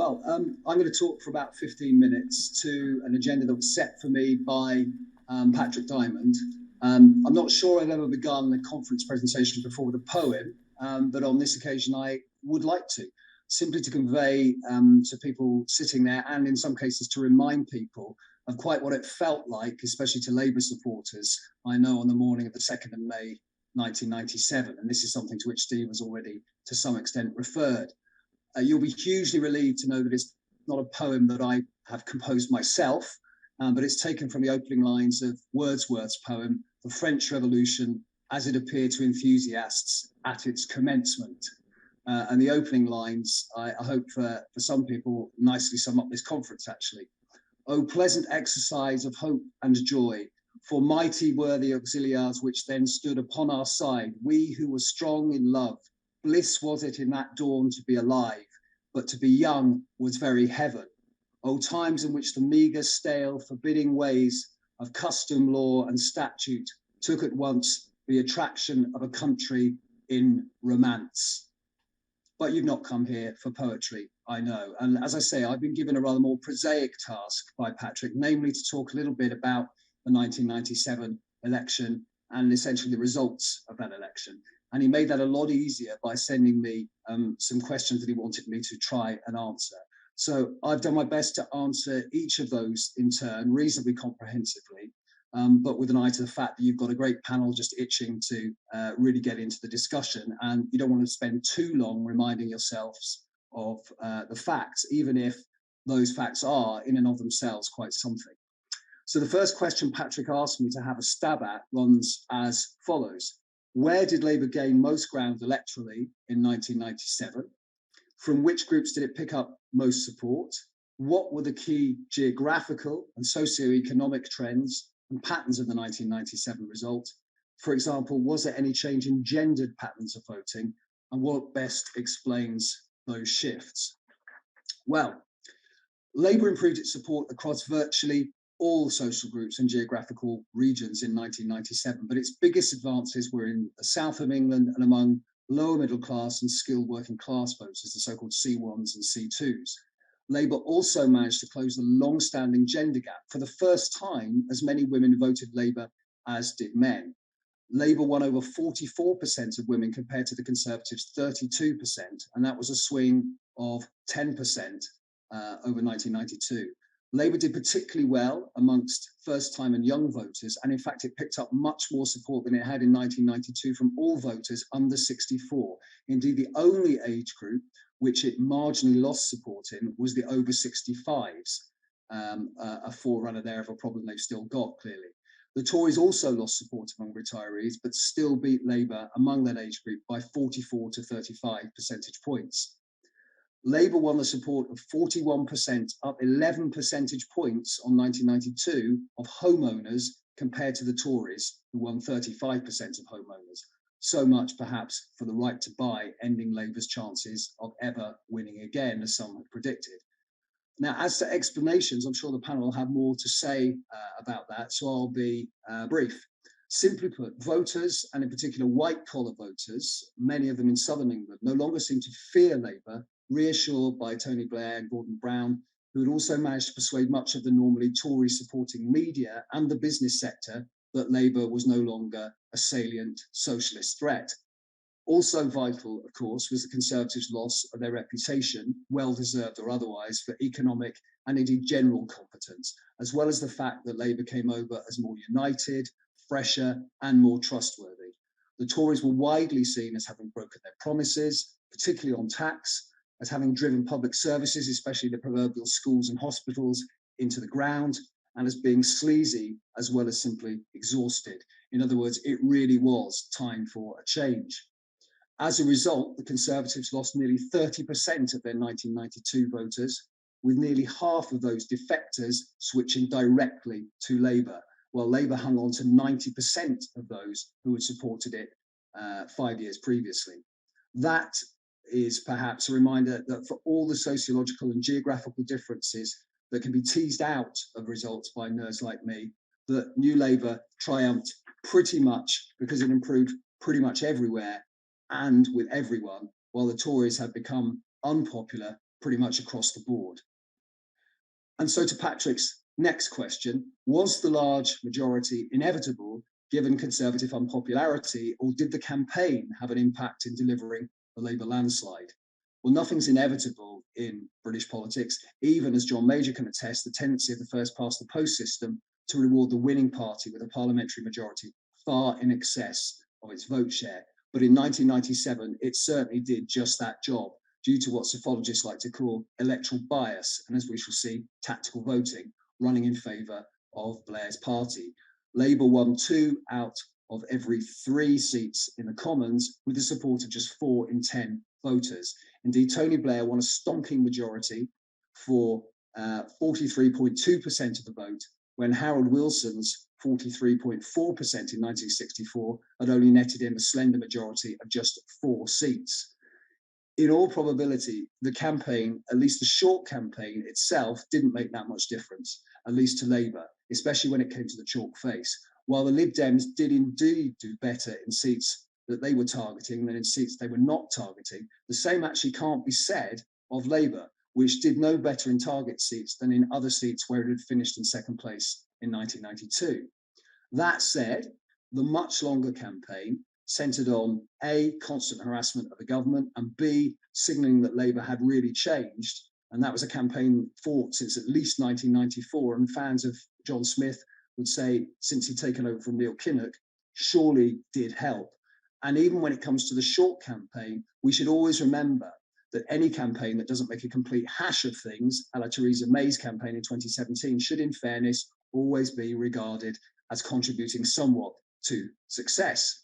I'm going to talk for about 15 minutes to an agenda that was set for me by Patrick Diamond. I'm not sure I've ever begun a conference presentation before with a poem, but on this occasion I would like to, simply to convey to people sitting there, and in some cases to remind people of quite what it felt like, especially to Labour supporters, I know, on the morning of the 2nd of May 1997. And this is something to which Steve has already to some extent referred. You'll be hugely relieved to know that it's not a poem that I have composed myself, but it's taken from the opening lines of Wordsworth's poem, The French Revolution, as it appeared to enthusiasts at its commencement. And the opening lines, I hope for some people, nicely sum up this conference, actually. O pleasant exercise of hope and joy, for mighty were the auxiliars which then stood upon our side, we who were strong in love. Bliss was it in that dawn to be alive, but to be young was very heaven. O times in which the meagre, stale, forbidding ways of custom, law, and statute took at once the attraction of a country in romance. But you've not come here for poetry, I know. And as I say, I've been given a rather more prosaic task by Patrick, namely to talk a little bit about the 1997 election and essentially the results of that election. And he made that a lot easier by sending me some questions that he wanted me to try and answer. So I've done my best to answer each of those in turn reasonably comprehensively, but with an eye to the fact that you've got a great panel just itching to really get into the discussion, and you don't want to spend too long reminding yourselves of the facts, even if those facts are in and of themselves quite something. So the first question Patrick asked me to have a stab at runs as follows. Where did Labour gain most ground electorally in 1997? From which groups did it pick up most support? What were the key geographical and socio-economic trends and patterns of the 1997 result? For example, was there any change in gendered patterns of voting? And what best explains those shifts? Well, Labour improved its support across virtually all social groups and geographical regions in 1997, but its biggest advances were in the south of England and among lower middle class and skilled working class voters, the so-called C1s and C2s. Labour also managed to close the long-standing gender gap. For the first time, as many women voted Labour as did men. Labour won over 44% of women compared to the Conservatives' 32%, and that was a swing of 10% over 1992. Labour did particularly well amongst first-time and young voters, and in fact it picked up much more support than it had in 1992 from all voters under 64. Indeed, the only age group which it marginally lost support in was the over 65s, a forerunner there of a problem they've still got, clearly. The Tories also lost support among retirees, but still beat Labour among that age group by 44 to 35 percentage points. Labour won the support of 41%, up 11 percentage points on 1992 of homeowners compared to the Tories, who won 35% of homeowners. So much, perhaps, for the right to buy, ending Labour's chances of ever winning again, as some had predicted. Now, as to explanations, I'm sure the panel will have more to say about that, so I'll be brief. Simply put, voters, and in particular white-collar voters, many of them in southern England, no longer seem to fear Labour, reassured by Tony Blair and Gordon Brown, who had also managed to persuade much of the normally Tory-supporting media and the business sector that Labour was no longer a salient socialist threat. Also vital, of course, was the Conservatives' loss of their reputation, well-deserved or otherwise, for economic and indeed general competence, as well as the fact that Labour came over as more united, fresher and more trustworthy. The Tories were widely seen as having broken their promises, particularly on tax, as having driven public services, especially the proverbial schools and hospitals, into the ground, and as being sleazy as well as simply exhausted. In other words, it really was time for a change. As a result, the Conservatives lost nearly 30% of their 1992 voters, with nearly half of those defectors switching directly to Labour, while Labour hung on to 90% of those who had supported it 5 years previously. That is perhaps a reminder that for all the sociological and geographical differences that can be teased out of results by nerds like me, that New Labour triumphed pretty much because it improved pretty much everywhere and with everyone, while the Tories had become unpopular pretty much across the board. And so to Patrick's next question, was the large majority inevitable given Conservative unpopularity, or did the campaign have an impact in delivering the Labour landslide? Well, nothing's inevitable in British politics, even as John Major can attest, the tendency of the first past the post system to reward the winning party with a parliamentary majority far in excess of its vote share. But in 1997, it certainly did just that job, due to what psephologists like to call electoral bias, and as we shall see, tactical voting running in favour of Blair's party. Labour won 2 out of every 3 seats in the Commons, with the support of just 4 in 10 voters. Indeed, Tony Blair won a stonking majority for 43.2% of the vote, when Harold Wilson's 43.4% in 1964 had only netted him a slender majority of just 4 seats. In all probability, the campaign, at least the short campaign itself, didn't make that much difference, at least to Labour, especially when it came to the chalk face. While the Lib Dems did indeed do better in seats that they were targeting than in seats they were not targeting, the same actually can't be said of Labour, which did no better in target seats than in other seats where it had finished in second place in 1992. That said, the much longer campaign centred on A, constant harassment of the government, and B, signalling that Labour had really changed. And that was a campaign fought since at least 1994. And fans of John Smith would say, since he'd taken over from Neil Kinnock, surely did help. And even when it comes to the short campaign, we should always remember that any campaign that doesn't make a complete hash of things, a la Theresa May's campaign in 2017, should in fairness always be regarded as contributing somewhat to success.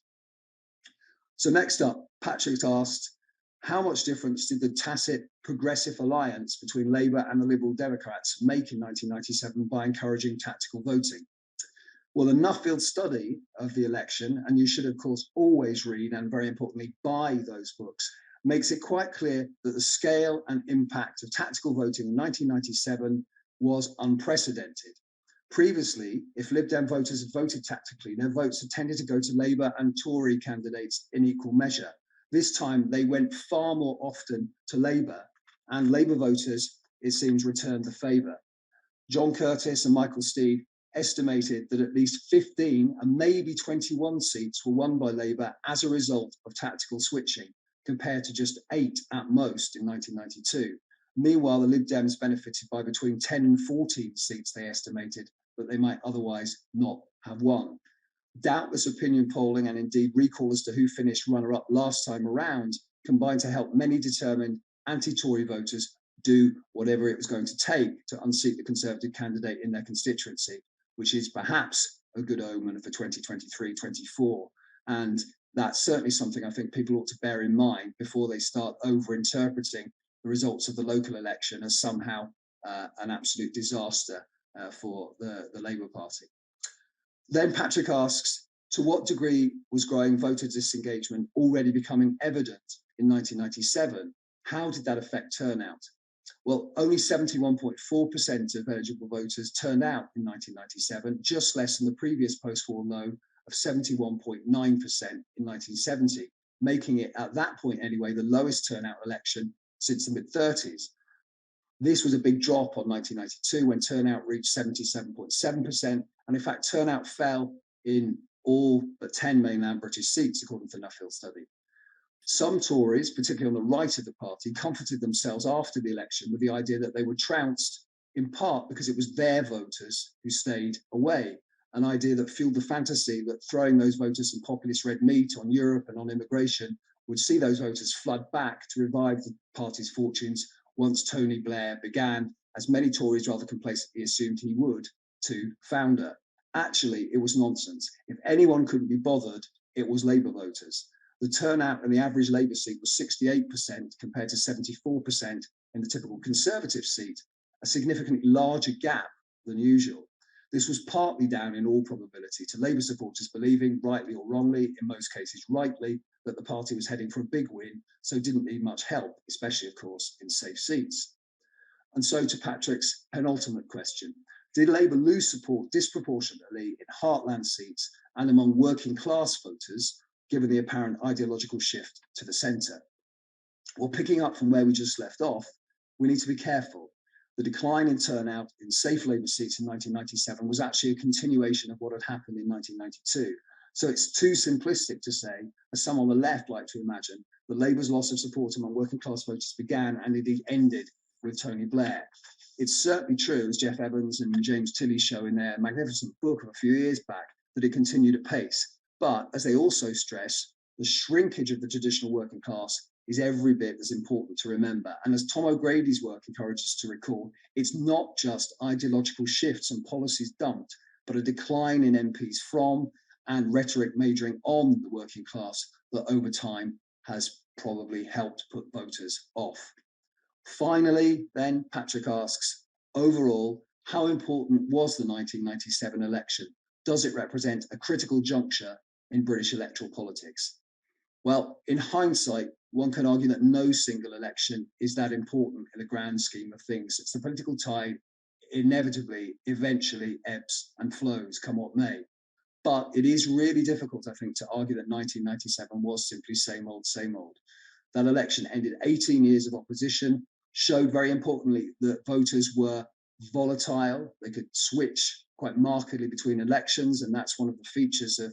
So next up, Patrick asked, how much difference did the tacit progressive alliance between Labour and the Liberal Democrats make in 1997 by encouraging tactical voting? Well, the Nuffield study of the election, and you should of course always read and very importantly buy those books, makes it quite clear that the scale and impact of tactical voting in 1997 was unprecedented. Previously, if Lib Dem voters had voted tactically, their votes had tended to go to Labour and Tory candidates in equal measure. This time, they went far more often to Labour, and Labour voters, it seems, returned the favour. John Curtis and Michael Steed estimated that at least 15 and maybe 21 seats were won by Labour as a result of tactical switching, compared to just 8 at most in 1992. Meanwhile, the Lib Dems benefited by between 10 and 14 seats, they estimated, that they might otherwise not have won. Doubtless opinion polling and indeed recall as to who finished runner-up last time around combined to help many determined anti-Tory voters do whatever it was going to take to unseat the Conservative candidate in their constituency, which is perhaps a good omen for 2023-24. And that's certainly something I think people ought to bear in mind before they start over-interpreting the results of the local election as somehow an absolute disaster for the Labour Party. Then Patrick asks, to what degree was growing voter disengagement already becoming evident in 1997? How did that affect turnout? Well, only 71.4% of eligible voters turned out in 1997, just less than the previous post-war low of 71.9% in 1970, making it, at that point anyway, the lowest turnout election since the mid-30s. This was a big drop on 1992 when turnout reached 77.7%, and in fact turnout fell in all but 10 mainland British seats, according to the Nuffield study. Some Tories, particularly on the right of the party, comforted themselves after the election with the idea that they were trounced in part because it was their voters who stayed away, an idea that fueled the fantasy that throwing those voters some populist red meat on Europe and on immigration would see those voters flood back to revive the party's fortunes once Tony Blair began, as many Tories rather complacently assumed he would, to founder. Actually, it was nonsense. If anyone couldn't be bothered, it was Labour voters. The turnout in the average Labour seat was 68% compared to 74% in the typical Conservative seat, a significantly larger gap than usual. This was partly down, in all probability, to Labour supporters believing, rightly or wrongly, in most cases rightly, that the party was heading for a big win, so didn't need much help, especially, of course, in safe seats. And so to Patrick's penultimate question, did Labour lose support disproportionately in heartland seats and among working class voters, given the apparent ideological shift to the centre? Well, picking up from where we just left off, we need to be careful. The decline in turnout in safe Labour seats in 1997 was actually a continuation of what had happened in 1992. So it's too simplistic to say, as some on the left like to imagine, that Labour's loss of support among working class voters began and indeed ended with Tony Blair. It's certainly true, as Jeff Evans and James Tilley show in their magnificent book of a few years back, that it continued apace. But as they also stress, the shrinkage of the traditional working class is every bit as important to remember. And as Tom O'Grady's work encourages us to recall, it's not just ideological shifts and policies dumped, but a decline in MPs from and rhetoric majoring on the working class that over time has probably helped put voters off. Finally, then, Patrick asks, overall, how important was the 1997 election? Does it represent a critical juncture in British electoral politics? Well, in hindsight, one can argue that no single election is that important in the grand scheme of things. It's the political tide inevitably, eventually ebbs and flows, come what may. But it is really difficult, I think, to argue that 1997 was simply same old, same old. That election ended 18 years of opposition, showed very importantly that voters were volatile. They could switch quite markedly between elections, and that's one of the features of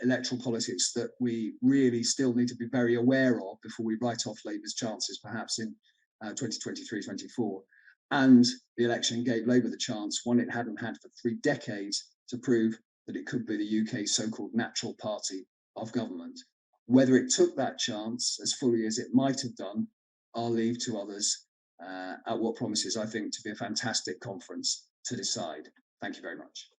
electoral politics that we really still need to be very aware of before we write off Labour's chances, perhaps in 2023-24. And the election gave Labour the chance, one it hadn't had for 3 decades, to prove that it could be the UK's so-called natural party of government. Whether it took that chance as fully as it might have done, I'll leave to others at what promises, I think, to be a fantastic conference to decide. Thank you very much.